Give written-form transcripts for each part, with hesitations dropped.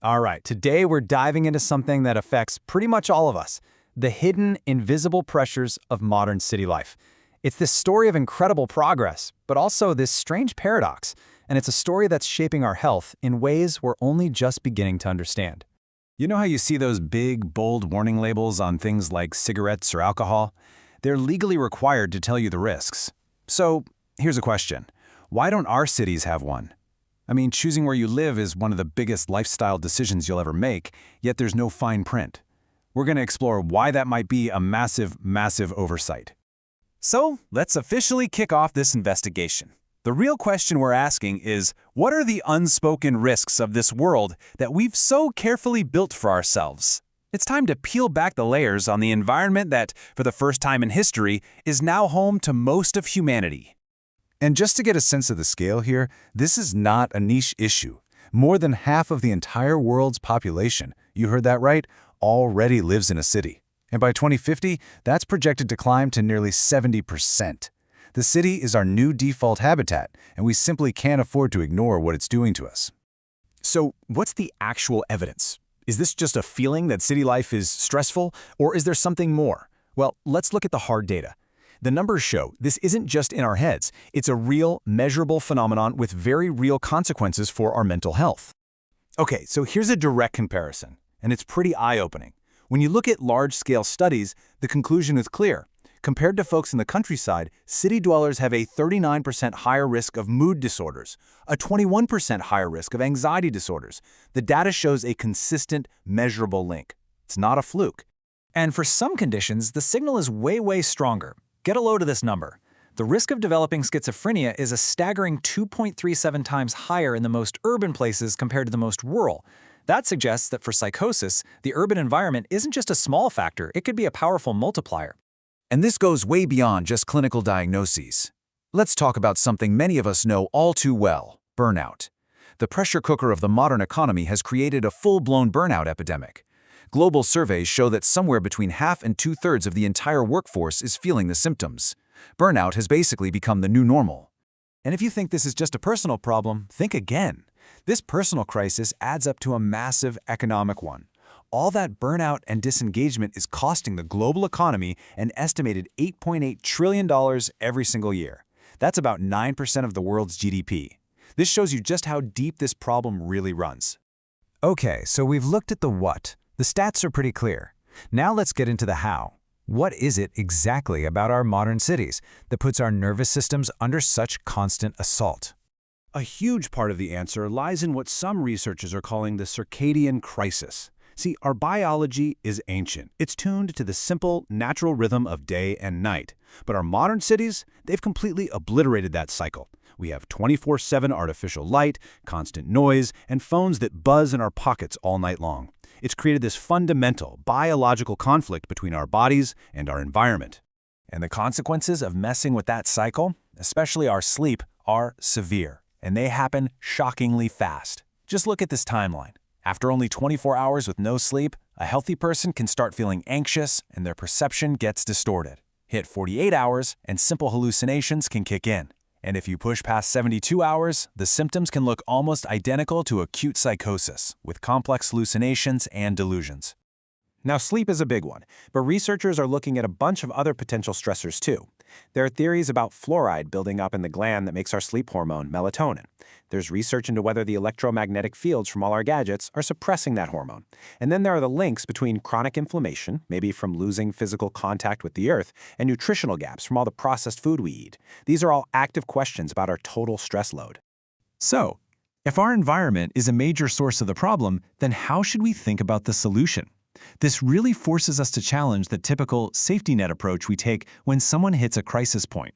All right, today we're diving into something that affects pretty much all of us, the hidden, invisible pressures of modern city life. It's this story of incredible progress, but also this strange paradox, and it's a story that's shaping our health in ways we're only just beginning to understand. You know how you see those big, bold warning labels on things like cigarettes or alcohol? They're legally required to tell you the risks. So, here's a question. Why don't our cities have one? I mean, choosing where you live is one of the biggest lifestyle decisions you'll ever make, yet there's no fine print. We're going to explore why that might be a massive, massive oversight. So, let's officially kick off this investigation. The real question we're asking is, what are the unspoken risks of this world that we've so carefully built for ourselves? It's time to peel back the layers on the environment that, for the first time in history, is now home to most of humanity. And just to get a sense of the scale here, this is not a niche issue. More than half of the entire world's population, you heard that right, already lives in a city. And by 2050, that's projected to climb to nearly 70%. The city is our new default habitat, and we simply can't afford to ignore what it's doing to us. So, what's the actual evidence? Is this just a feeling that city life is stressful, or is there something more? Well, let's look at the hard data. The numbers show this isn't just in our heads. It's a real, measurable phenomenon with very real consequences for our mental health. Okay, so here's a direct comparison, and it's pretty eye-opening. When you look at large-scale studies, the conclusion is clear. Compared to folks in the countryside, city dwellers have a 39% higher risk of mood disorders, a 21% higher risk of anxiety disorders. The data shows a consistent, measurable link. It's not a fluke. And for some conditions, the signal is way stronger. Get a load of this number. The risk of developing schizophrenia is a staggering 2.37 times higher in the most urban places compared to the most rural. That suggests that for psychosis, the urban environment isn't just a small factor, it could be a powerful multiplier. And this goes way beyond just clinical diagnoses. Let's talk about something many of us know all too well, burnout. The pressure cooker of the modern economy has created a full-blown burnout epidemic. Global surveys show that somewhere between half and two-thirds of the entire workforce is feeling the symptoms. Burnout has basically become the new normal. And if you think this is just a personal problem, think again. This personal crisis adds up to a massive economic one. All that burnout and disengagement is costing the global economy an estimated $8.8 trillion every single year. That's about 9% of the world's GDP. This shows you just how deep this problem really runs. Okay, so we've looked at the what. The stats are pretty clear. Now let's get into the how. What is it exactly about our modern cities that puts our nervous systems under such constant assault? A huge part of the answer lies in what some researchers are calling the circadian crisis. See, our biology is ancient. It's tuned to the simple, natural rhythm of day and night. But our modern cities, they've completely obliterated that cycle. We have 24/7 artificial light, constant noise, and phones that buzz in our pockets all night long. It's created this fundamental biological conflict between our bodies and our environment. And the consequences of messing with that cycle, especially our sleep, are severe. And they happen shockingly fast. Just look at this timeline. After only 24 hours with no sleep, a healthy person can start feeling anxious and their perception gets distorted. Hit 48 hours and simple hallucinations can kick in. And if you push past 72 hours, the symptoms can look almost identical to acute psychosis, with complex hallucinations and delusions. Now, sleep is a big one, but researchers are looking at a bunch of other potential stressors too. There are theories about fluoride building up in the gland that makes our sleep hormone, melatonin. There's research into whether the electromagnetic fields from all our gadgets are suppressing that hormone. And then there are the links between chronic inflammation, maybe from losing physical contact with the earth, and nutritional gaps from all the processed food we eat. These are all active questions about our total stress load. So, if our environment is a major source of the problem, then how should we think about the solution? This really forces us to challenge the typical safety net approach we take when someone hits a crisis point.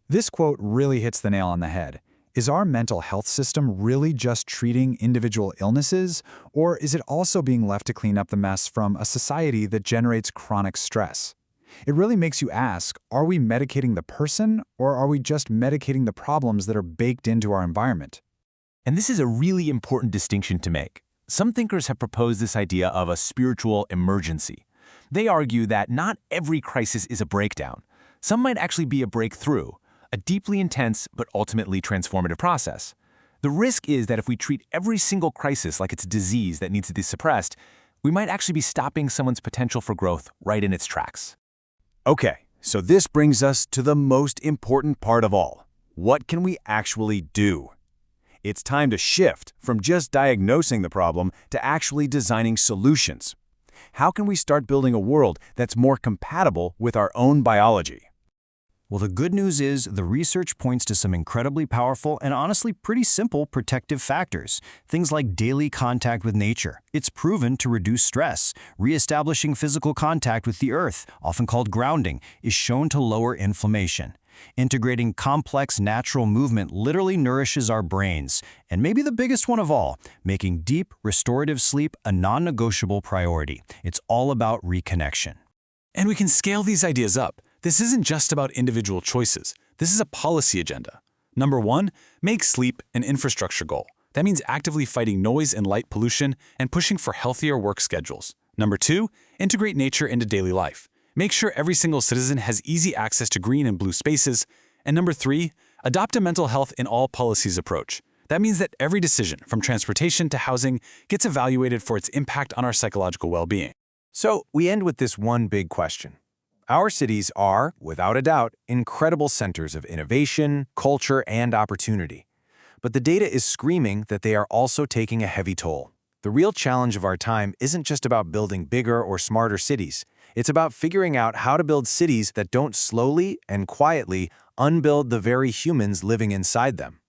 This quote really hits the nail on the head. Is our mental health system really just treating individual illnesses, or is it also being left to clean up the mess from a society that generates chronic stress? It really makes you ask, are we medicating the person, or are we just medicating the problems that are baked into our environment? And this is a really important distinction to make. Some thinkers have proposed this idea of a spiritual emergency. They argue that not every crisis is a breakdown. Some might actually be a breakthrough, a deeply intense but ultimately transformative process. The risk is that if we treat every single crisis like it's a disease that needs to be suppressed, we might actually be stopping someone's potential for growth right in its tracks. Okay, so this brings us to the most important part of all. What can we actually do? It's time to shift from just diagnosing the problem to actually designing solutions. How can we start building a world that's more compatible with our own biology? Well, the good news is the research points to some incredibly powerful and honestly pretty simple protective factors. Things like daily contact with nature. It's proven to reduce stress. Reestablishing physical contact with the earth, often called grounding, is shown to lower inflammation. Integrating complex natural movement literally nourishes our brains. And maybe the biggest one of all, making deep, restorative sleep a non-negotiable priority. It's all about reconnection. And we can scale these ideas up. This isn't just about individual choices. This is a policy agenda. Number 1, make sleep an infrastructure goal. That means actively fighting noise and light pollution and pushing for healthier work schedules. Number 2, integrate nature into daily life. Make sure every single citizen has easy access to green and blue spaces. And number 3, adopt a mental health in all policies approach. That means that every decision, from transportation to housing, gets evaluated for its impact on our psychological well-being. So we end with this one big question. Our cities are, without a doubt, incredible centers of innovation, culture, and opportunity. But the data is screaming that they are also taking a heavy toll. The real challenge of our time isn't just about building bigger or smarter cities. It's about figuring out how to build cities that don't slowly and quietly unbuild the very humans living inside them.